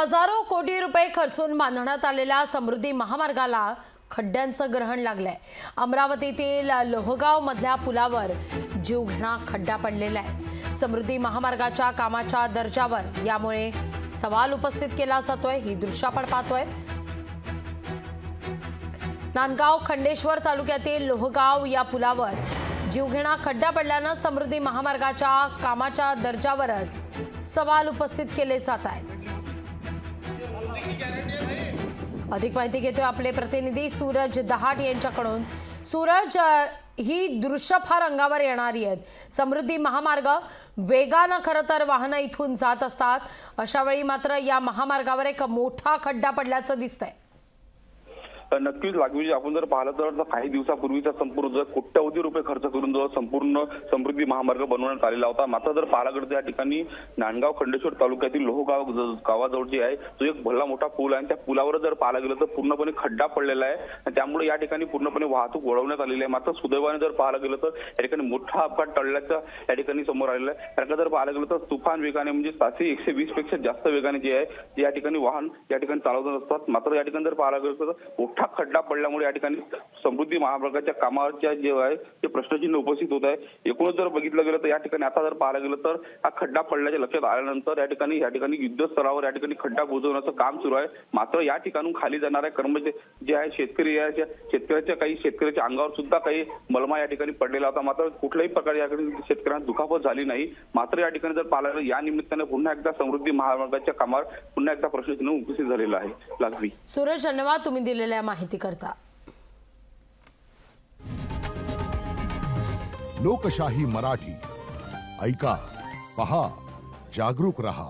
हजारो कोटी रुपये खर्चून बांधण्यात आलेल्या समृद्धी महामार्गाला खड्ड्यांचं ग्रहण लागलंय। अमरावतीतील लोहगाव मधल्या पुलावर जीवघेणा खड्डा पडलेला आहे। समृद्धी महामार्गाच्या कामाच्या दर्जावर यामुळे सवाल उपस्थित केला जातोय। ही दृश्य आपण पाहतोय। नांदगाव खंडेश्वर तालुक्यातील लोहगाव या पुलावर जीवघेणा खड्डा पडल्याने समृद्धी महामार्गाच्या कामाच्या दर्जावरच सवाल उपस्थित केले जात आहेत। अधिक माहिती घेतोय आपले प्रतिनिधी सूरज दहाट यांच्याकडून। सूरज, ही दृश्य फार अंगावर येणारी आहेत। समृद्धी महामार्ग वेगाने खरं तर वाहनं इथून जात असतात, अशा वेळी मात्र या महामार्गावर एक मोठा खड्डा पडल्याचं दिसतंय। नक्कीच लागवी आपण जर पाहिलं तर काही दिवसापूर्वीचा संपूर्ण कोट्यवधी रुपये खर्च करून जो संपूर्ण समृद्धी महामार्ग बनवण्यात आलेला होता। मात्र जर पाहायला गेलं तर या ठिकाणी नांदगाव खंडेश्वर तालुक्यातील लोहगाव गावाजवळ जे आहे तो एक भला मोठा पूल आहे। त्या पुलावर जर पाहायला गेलं तर पूर्णपणे खड्डा पडलेला आहे। त्यामुळे या ठिकाणी पूर्णपणे वाहतूक वळवण्यात आलेली आहे। मात्र सुदैवाने जर पाहायला गेलं तर या ठिकाणी मोठा अपघात टळल्याचं या ठिकाणी समोर आलेलं आहे। कारण जर पाहायला गेलं तर तुफान वेगाने म्हणजे 120 पेक्षा जास्त वेगाने जे आहे ते या ठिकाणी वाहन या ठिकाणी चालवत असतात। मात्र या ठिकाणी जर पाहायला गेलं तर खड्डा पडल्यामुळे या ठिकाणी समृद्धी महामार्गाच्या कामाच्या जे आहे ते प्रश्नचिन्ह उपस्थित होत आहे। एकूणच जर बघितलं गेलं तर या ठिकाणी आता जर पाहायला गेलं तर हा खड्डा पडल्याच्या लक्षात आल्यानंतर या ठिकाणी युद्धस्तरावर या ठिकाणी खड्डा बुजवण्याचं काम सुरू आहे। मात्र या ठिकाणून खाली जाणाऱ्या कर्मचारी जे आहे शेतकऱ्याच्या अंगावर सुद्धा काही मलमा या ठिकाणी पडलेला होता। मात्र कुठल्याही प्रकारे या ठिकाणी शेतकऱ्यांना दुखापत झाली नाही। मात्र या ठिकाणी जर पाहायला गेलं या निमित्ताने पुन्हा एकदा समृद्धी महामार्गाच्या कामावर पुन्हा एकदा प्रश्नचिन्ह उपस्थित झालेलं आहे। लागवी सूरज, धन्यवाद तुम्ही दिलेल्या माहिती करता। लोकशाही मराठी ऐका, पहा, जागरूक रहा।